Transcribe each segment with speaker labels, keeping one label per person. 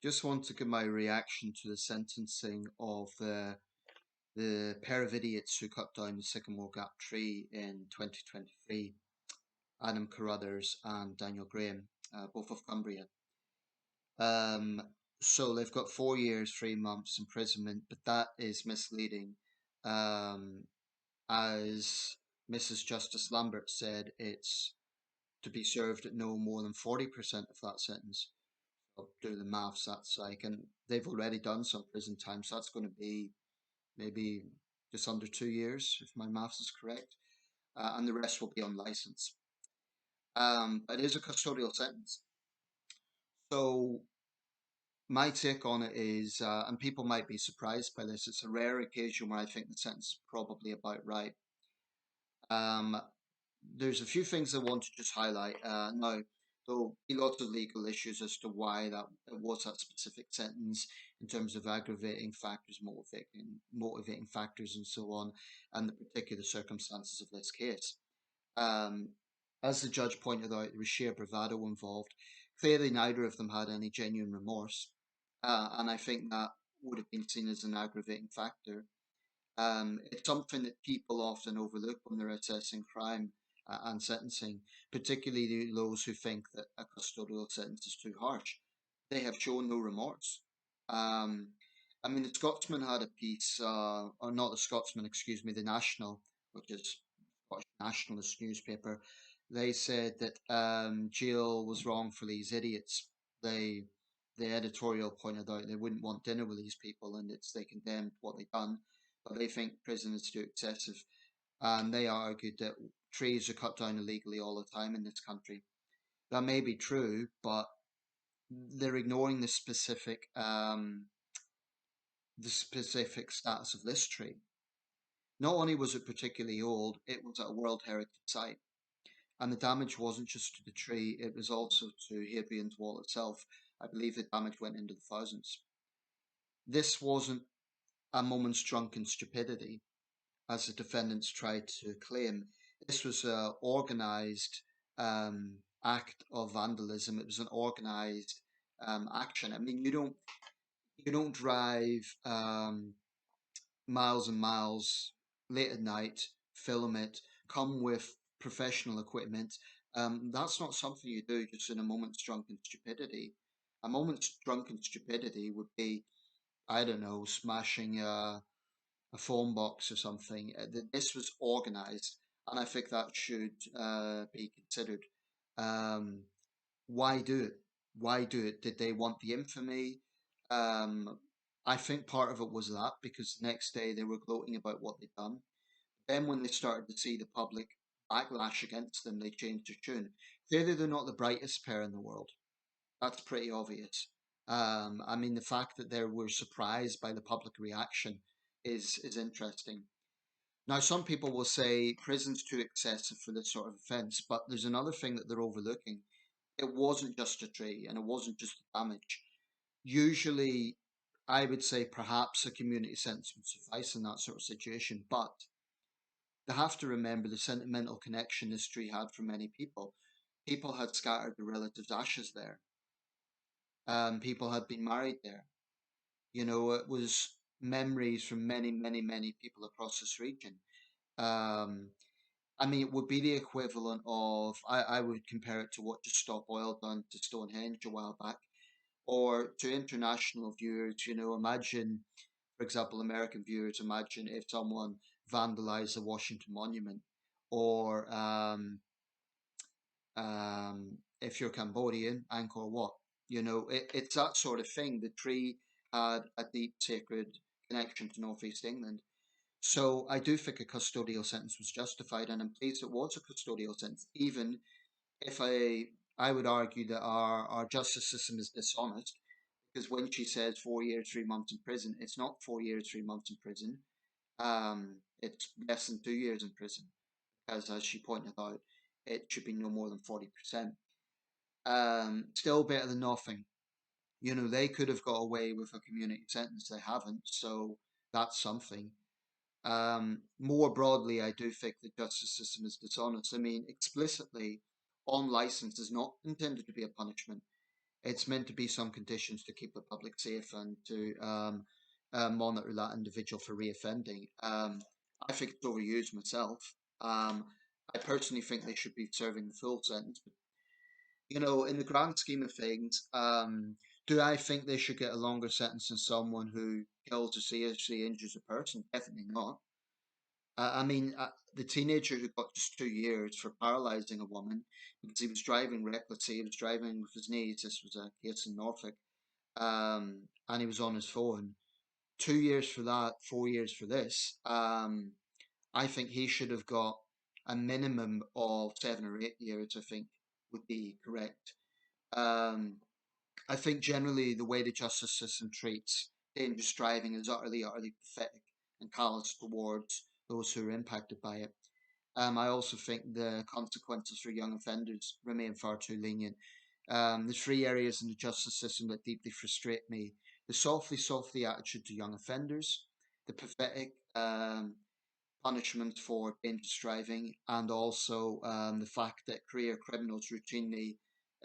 Speaker 1: Just want to give my reaction to the sentencing of the pair of idiots who cut down the Sycamore Gap tree in 2023, Adam Carruthers and Daniel Graham, both of Cumbria. Um, so they've got 4 years, 3 months imprisonment, but that is misleading. Um, as Mrs. Justice Lambert said, it's to be served at no more than 40% of that sentence. Do the maths, that's like, and they've already done some prison time, so that's going to be maybe just under 2 years, if my maths is correct, and the rest will be on license. It is a custodial sentence. So my take on it is, and people might be surprised by this, it's a rare occasion where I think the sentence is probably about right. Um, there's a few things I want to just highlight. Now, there'll be lots of legal issues as to why that was that specific sentence in terms of aggravating factors, motivating factors, and so on, and the particular circumstances of this case. Um, as the judge pointed out, there was sheer bravado involved. Clearly, neither of them had any genuine remorse, and I think that would have been seen as an aggravating factor. It's something that people often overlook when they're assessing crime and sentencing, particularly those who think that a custodial sentence is too harsh. They have shown no remorse. Um, I mean, the Scotsman had a piece, or not the Scotsman, excuse me, the National, which is Scottish nationalist newspaper. They said that jail was wrong for these idiots. They, the editorial pointed out they wouldn't want dinner with these people, and they condemned what they'd done, but they think prison is too excessive. And they argued that trees are cut down illegally all the time in this country. That may be true, but they're ignoring the specific status of this tree. Not only was it particularly old, it was at a World Heritage Site. And the damage wasn't just to the tree, it was also to Hadrian's Wall itself. I believe the damage went into the thousands. This wasn't a moment's drunken stupidity, as the defendants tried to claim. This was an organised act of vandalism. It was an organised action. I mean, you don't drive miles and miles late at night, film it, come with professional equipment. That's not something you do just in a moment's drunken stupidity. A moment's drunken stupidity would be, I don't know, smashing a phone box or something. This was organized, and I think that should be considered. Um, why do it? Why do it? Did they want the infamy? Um, I think part of it was that because the next day they were gloating about what they'd done. Then, when they started to see the public backlash against them, they changed their tune. Clearly, they're not the brightest pair in the world. That's pretty obvious. I mean, the fact that they were surprised by the public reaction is interesting. Now, some people will say prison's too excessive for this sort of offence, but there's another thing that they're overlooking. It wasn't just a tree, and it wasn't just the damage. Usually, I would say perhaps a community sentence would suffice in that sort of situation, but they have to remember the sentimental connection this tree had for many people. People had scattered their relatives' ashes there. People had been married there. It was memories from many, many, many people across this region. Um, I mean, it would be the equivalent of, I would compare it to what Just Stop Oil done to Stonehenge a while back, or to international viewers, imagine, for example, American viewers, imagine if someone vandalized the Washington Monument, or if you're Cambodian, Angkor Wat. It's that sort of thing. The tree had a deep sacred connection to Northeast England. So I do think a custodial sentence was justified, and I'm pleased it was a custodial sentence, even if I would argue that our justice system is dishonest, because when she says 4 years, 3 months in prison, it's not 4 years, 3 months in prison. It's less than 2 years in prison, because as she pointed out, it should be no more than 40%. Still better than nothing. They could have got away with a community sentence. They haven't, so that's something. More broadly, I do think the justice system is dishonest. I mean, explicitly, on license is not intended to be a punishment. It's meant to be some conditions to keep the public safe and to monitor that individual for reoffending. I think it's overused myself. I personally think they should be serving the full sentence. But, in the grand scheme of things, do I think they should get a longer sentence than someone who kills or seriously injures a person? Definitely not. I mean, the teenager who got just 2 years for paralyzing a woman because he was driving recklessly, he was driving with his knees. This was a case in Norfolk, and he was on his phone. 2 years for that, 4 years for this. I think he should have got a minimum of 7 or 8 years. I think would be correct. Um, I think generally the way the justice system treats dangerous driving is utterly, utterly pathetic and callous towards those who are impacted by it. I also think the consequences for young offenders remain far too lenient. There's three areas in the justice system that deeply frustrate me: the softly attitude to young offenders, the pathetic punishment for dangerous driving, and also the fact that career criminals routinely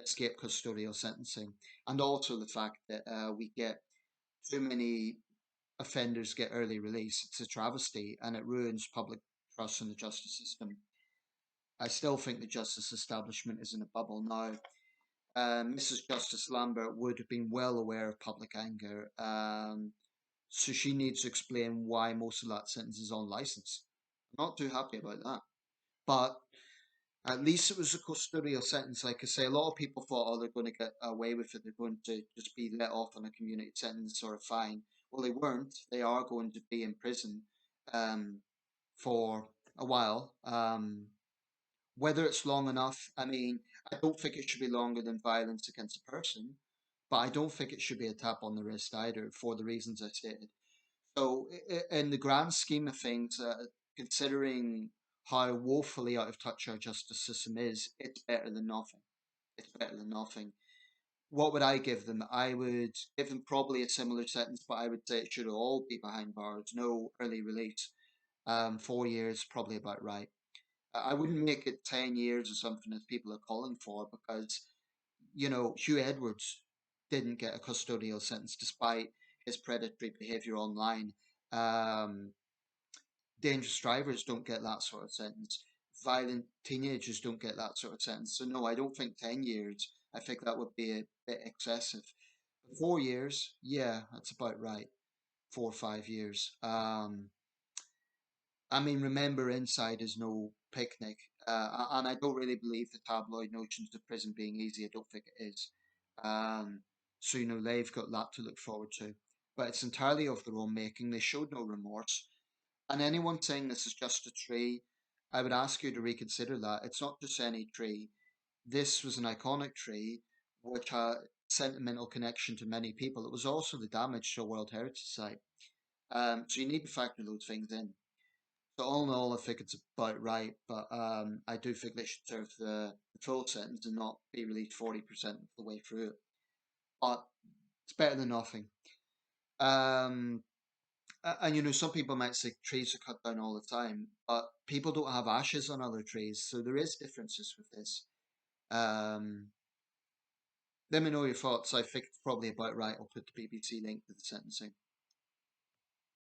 Speaker 1: escape custodial sentencing, and also the fact that we get too many offenders get early release. It's a travesty, and it ruins public trust in the justice system. I still think the justice establishment is in a bubble now. Mrs. Justice Lambert would have been well aware of public anger, so she needs to explain why most of that sentence is on license. I'm not too happy about that. But at least it was a custodial sentence. Like I say, a lot of people thought, oh, they're going to get away with it. They're going to just be let off on a community sentence or a fine. Well, they weren't. They are going to be in prison um, for a while. Whether it's long enough, I mean, I don't think it should be longer than violence against a person, but I don't think it should be a tap on the wrist either for the reasons I stated. So, in the grand scheme of things, considering how woefully out of touch our justice system is, it's better than nothing. It's better than nothing. What would I give them? I would give them probably a similar sentence, but I would say it should all be behind bars, no early release. 4 years, probably about right. I wouldn't make it 10 years or something as people are calling for because, Hugh Edwards didn't get a custodial sentence despite his predatory behavior online. Um, Dangerous drivers don't get that sort of sentence. Violent teenagers don't get that sort of sentence. So, no, I don't think 10 years. I think that would be a bit excessive. 4 years, yeah, that's about right. 4 or 5 years. I mean, remember, inside is no picnic, and I don't really believe the tabloid notions of prison being easy. I don't think it is. Um, so they've got that to look forward to, but it's entirely of their own making. They showed no remorse, and anyone saying this is just a tree, I would ask you to reconsider that. It's not just any tree. This was an iconic tree which had sentimental connection to many people. It was also the damage to a World Heritage Site. So you need to factor those things in. So all in all, I think it's about right, but I do think they should serve the full sentence and not be released 40% of the way through it. But it's better than nothing. Um, and some people might say trees are cut down all the time, but people don't have ashes on other trees, so there is differences with this. Um, Let me know your thoughts. I think it's probably about right. I'll put the BBC link to the sentencing.